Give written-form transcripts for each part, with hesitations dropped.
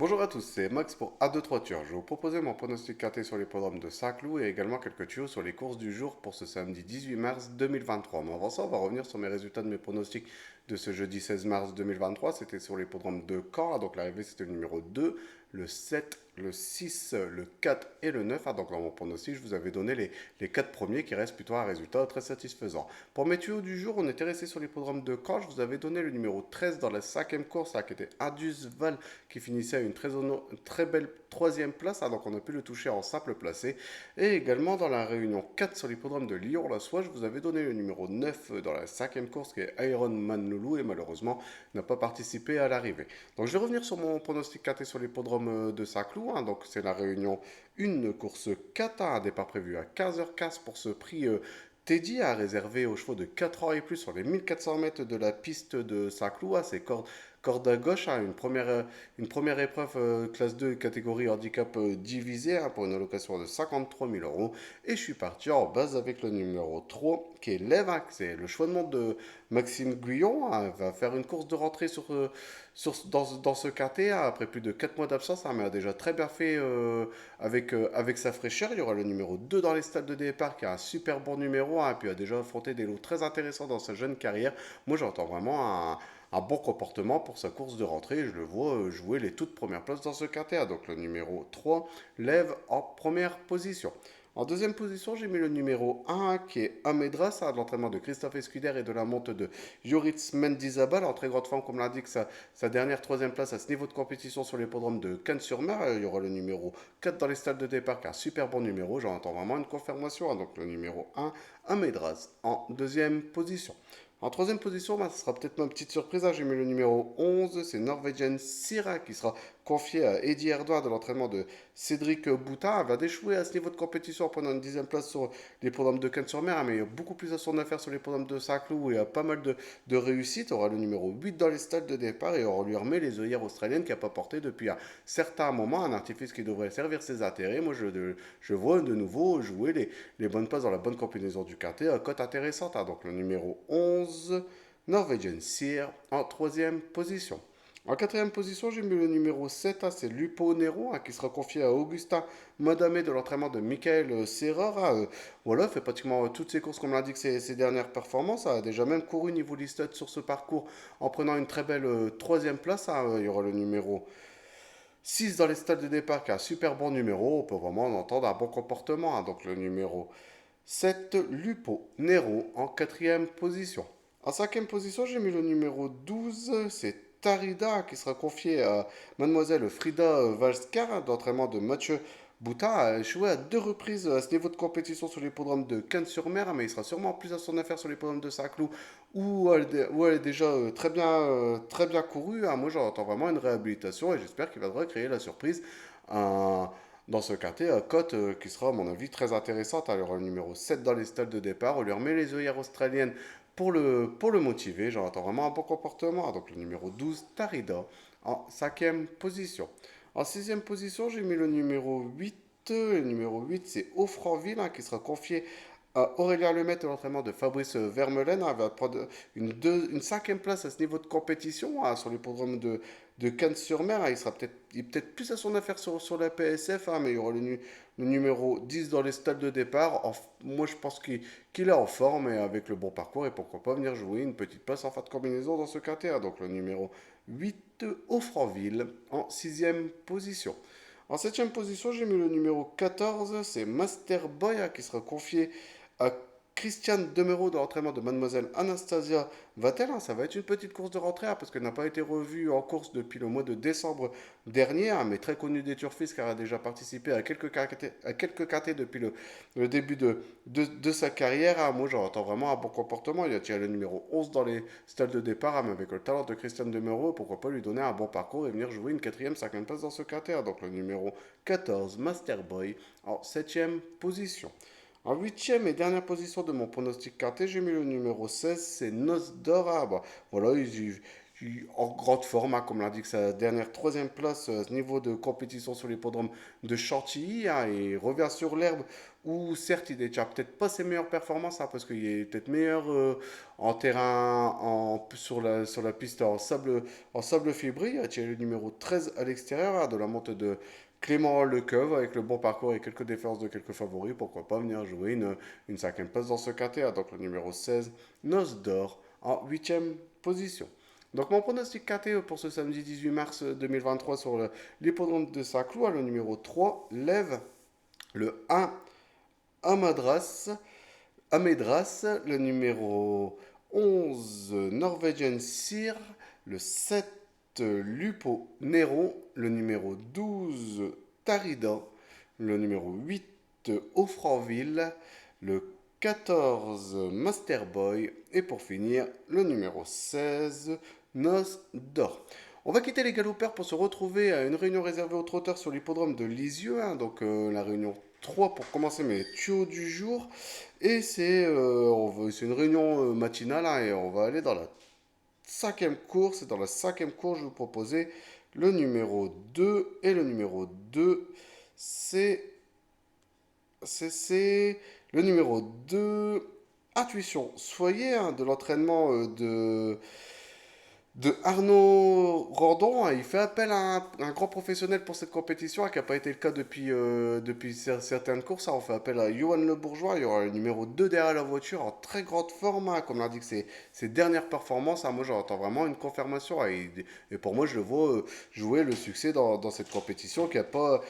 Bonjour à tous, c'est Max pour A2-3 Tours. Je vais vous proposer mon pronostic quarté sur l'hippodrome de Saint-Cloud et également quelques tuyaux sur les courses du jour pour ce samedi 18 mars 2023. Mais avant ça, on va revenir sur mes résultats de mes pronostics de ce jeudi 16 mars 2023. C'était sur l'hippodrome de Caen, donc l'arrivée c'était le numéro 2, le 7, le 6, le 4 et le 9. Donc dans mon pronostic, je vous avais donné les 4 premiers qui restent plutôt un résultat très satisfaisant. Pour mes tuyaux du jour, on était resté sur l'hippodrome de Caen. Je vous avais donné le numéro 13 dans la cinquième course, qui était Indus Val, qui finissait à une très belle troisième place. Donc on a pu le toucher en simple placé. Et également dans la réunion 4 sur l'hippodrome de Lyon-la-Soie, je vous avais donné le numéro 9 dans la cinquième course, qui est Iron Man Loulou, et malheureusement n'a pas participé à l'arrivée. Donc je vais revenir sur mon pronostic 4 sur l'hippodrome de Saint-Cloud. Donc c'est la réunion 1, course 4, un départ prévu à 15h15 pour ce prix Teddy a réservé aux chevaux de 4 ans et plus sur les 1400 mètres de la piste de Saint-Cloud. C'est corde à gauche, une première épreuve classe 2 catégorie handicap divisé, pour une allocation de 53 000 euros. Et je suis parti en base avec le numéro 3 qui est Levac. C'est le choix de monde de Maxime Guyon. Il va faire une course de rentrée dans ce quartier après plus de 4 mois d'absence, mais a déjà très bien fait avec sa fraîcheur. Il y aura le numéro 2 dans les stades de départ qui a un super bon numéro, et puis a déjà affronté des lots très intéressants dans sa jeune carrière. Moi j'entends vraiment un bon comportement pour sa course de rentrée. Je le vois jouer les toutes premières places dans ce quartier. Donc le numéro 3 lève en première position. En deuxième position, j'ai mis le numéro 1 qui est Amedras, de l'entraînement de Christophe Escuder et de la monte de Joris Mendizabal, en très grande forme, comme l'indique sa dernière troisième place à ce niveau de compétition sur l'hippodrome de Cannes-sur-Mer. Il y aura le numéro 4 dans les stades de départ, qui est un super bon numéro. J'en attends vraiment une confirmation. Donc le numéro 1, Amedras, en deuxième position. En troisième position, ce sera peut-être ma petite surprise. J'ai mis le numéro 11, c'est Norwegian Syrah qui sera confié à Eddie Erdoir de l'entraînement de Cédric Boutin. Elle va déchouer à ce niveau de compétition en prenant une dixième place sur les programmes de Cannes-sur-Mer, mais il y a beaucoup plus à son affaire sur les programmes de Saint-Cloud où il y a pas mal de réussites. Aura le numéro 8 dans les stades de départ et on lui remet les œillères australiennes qui n'a pas porté depuis un certain moment, un artifice qui devrait servir ses intérêts. Moi, je vois de nouveau jouer les bonnes passes dans la bonne combinaison du quartier à cote intéressante. Donc le numéro 11, Norwegian Sear, en troisième position. En quatrième position, j'ai mis le numéro 7, c'est Lupo Nero, qui sera confié à Augustin Madame de l'entraînement de Michael Serrer. Voilà, fait pratiquement toutes ses courses comme l'indique ses dernières performances. A déjà même couru niveau listed sur ce parcours en prenant une très belle troisième place. Il y aura le numéro 6 dans les stades de départ, qui est un super bon numéro. On peut vraiment en entendre un bon comportement. Donc le numéro 7, Lupo Nero, en quatrième position. En cinquième position, j'ai mis le numéro 12, c'est Tarida, qui sera confié à mademoiselle Frida Valskar, d'entraînement de Mathieu Boutin. A échoué à deux reprises à ce niveau de compétition sur l'hippodrome de Cannes-sur-Mer, mais il sera sûrement plus à son affaire sur l'hippodrome de Saint-Cloud, où elle est déjà très bien courue. Moi, j'entends vraiment une réhabilitation et j'espère qu'il va recréer la surprise. Un- dans ce quartier, cote qui sera, à mon avis, très intéressante. Alors, le numéro 7 dans les stades de départ, on lui remet les œillères australiennes pour le motiver. J'en attends vraiment un bon comportement. Donc, le numéro 12, Tarida, en cinquième position. En sixième position, j'ai mis le numéro 8. Le numéro 8, c'est Offranville, qui sera confié Aurélien Lemaitre, l'entraînement de Fabrice Vermeulen, va prendre une cinquième place à ce niveau de compétition, sur l'hippodrome de Cannes-sur-Mer. Il est peut-être plus à son affaire sur la PSF, mais il y aura le numéro 10 dans les stades de départ. Moi, je pense qu'il est en forme et avec le bon parcours, et pourquoi pas venir jouer une petite place en fin de combinaison dans ce quartier. Donc le numéro 8, Offranville, en sixième position. En septième position, j'ai mis le numéro 14, c'est Master Boy, qui sera confié à Christiane Demero de l'entraînement de mademoiselle Anastasia Vatel. Ça va être une petite course de rentrée, parce qu'elle n'a pas été revue en course depuis le mois de décembre dernier, mais très connue des turfistes car elle a déjà participé à quelques quartiers depuis le début de sa carrière. Moi, j'entends vraiment un bon comportement. Il y a le numéro 11 dans les stades de départ, mais avec le talent de Christiane Demero, pourquoi pas lui donner un bon parcours et venir jouer une quatrième, cinquième place dans ce quartier. Donc le numéro 14, Master Boy, en septième position. En huitième et dernière position de mon pronostic quarté, j'ai mis le numéro 16, c'est Nos d'Or. Voilà, en grande forme, hein, comme l'indique sa dernière troisième place à ce niveau de compétition sur l'hippodrome de Chantilly, hein, et revient sur l'herbe où certes il n'est déjà peut-être pas ses meilleures performances, hein, parce qu'il est peut-être meilleur en terrain, sur la piste en sable fibré. Il a tiré le numéro 13 à l'extérieur, hein, de la montée de Clément Lecoeuvre avec le bon parcours et quelques défenses de quelques favoris. Pourquoi pas venir jouer une cinquième place dans ce quintet, hein. Donc le numéro 16, Noce d'Or, en huitième position. Donc mon pronostic KTE pour ce samedi 18 mars 2023 sur l'hippodrome de Saint-Cloud, le numéro 3, Lève, le 1, Amadras, Amedras, le numéro 11, Norwegian Sear, le 7, Lupo Nero, le numéro 12, Tarida, le numéro 8, Offranville, le 14, Masterboy, et pour finir, le numéro 16, Noce d'Or. On va quitter les galopeurs pour se retrouver à une réunion réservée aux trotteurs sur l'hippodrome de Lisieux, hein, donc la réunion 3 pour commencer mes tuyaux du jour. Et c'est une réunion matinale, hein, et on va aller dans la cinquième course. Et dans la cinquième course, je vais vous proposer le numéro 2. Et le numéro 2, c'est c'est le numéro 2, Intuition. Soyez, hein, de l'entraînement de Arnaud Rordon, hein. Il fait appel à un grand professionnel pour cette compétition, hein, qui n'a pas été le cas depuis certaines courses, hein. On fait appel à Johan Le Bourgeois. Il y aura le numéro 2 derrière la voiture en très grande forme, hein, comme l'indique ses dernières performances, hein. Moi, j'entends vraiment une confirmation, hein. Et pour moi, je le vois jouer le succès dans cette compétition qui a pas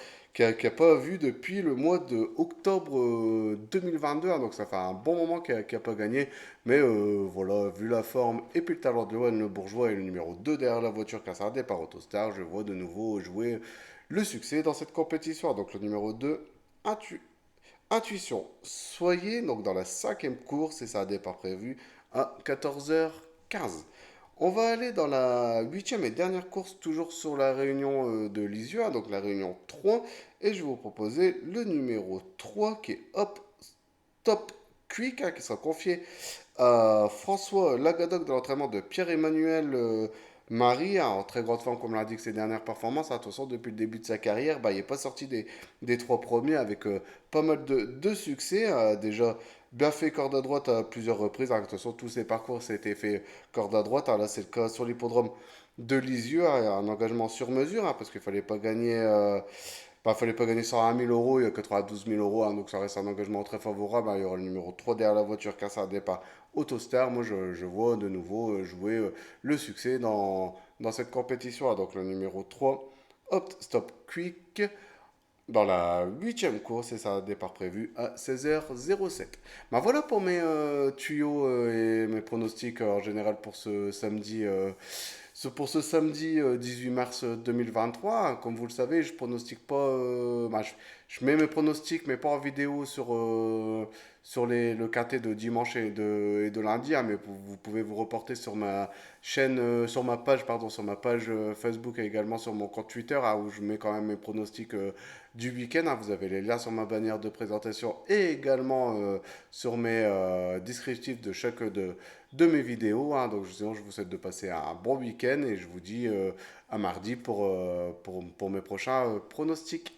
vu depuis le mois de octobre 2022, hein. Donc ça fait un bon moment qu'il a pas gagné. Mais voilà, vu la forme et puis le talent de Johan Le Bourgeois et le numéro 2 derrière la voiture Cassardé par Autostar, je vois de nouveau jouer le succès dans cette compétition. Donc le numéro 2, Intuition. Soyez donc dans la cinquième course et ça a départ prévu à 14h15. On va aller dans la huitième et dernière course, toujours sur la réunion de Lisieux, hein, donc la réunion 3. Et je vais vous proposer le numéro 3 qui est Hop Top Quick, hein, qui sera confié à François Lagadoc de l'entraînement de Pierre-Emmanuel Marie, hein, en très grande forme comme l'indique ses dernières performances. Attention, depuis le début de sa carrière, bah, il n'est pas sorti des trois premiers avec pas mal de succès. Déjà bien fait corde à droite à plusieurs reprises, hein. Attention, tous ses parcours, ça a été fait corde à droite, hein. Là, c'est le cas sur l'hippodrome de Lisieux, hein, un engagement sur mesure, hein, parce qu'il fallait pas gagner 101 000 euros, il y a 92 000 euros, hein, donc ça reste un engagement très favorable, hein. Il y aura le numéro 3 derrière la voiture, casse à départ Autostar. Moi, je vois de nouveau jouer le succès dans cette compétition, hein. Donc le numéro 3, Opt Stop Quick, dans la huitième course, et ça a un départ prévu à 16h07. Bah voilà pour mes tuyaux et mes pronostics en général pour ce samedi. Pour ce samedi 18 mars 2023, hein. Comme vous le savez, je pronostique pas. Je mets mes pronostics, mais pas en vidéo sur le quintet de dimanche et de lundi, hein. Mais vous pouvez vous reporter sur ma chaîne, sur ma page, pardon, sur ma page Facebook et également sur mon compte Twitter, hein, où je mets quand même mes pronostics du week-end, hein. Vous avez les liens sur ma bannière de présentation et également sur mes descriptifs de chaque de mes vidéos, hein. Donc sinon, je vous souhaite de passer un bon week-end et je vous dis à mardi pour mes prochains pronostics.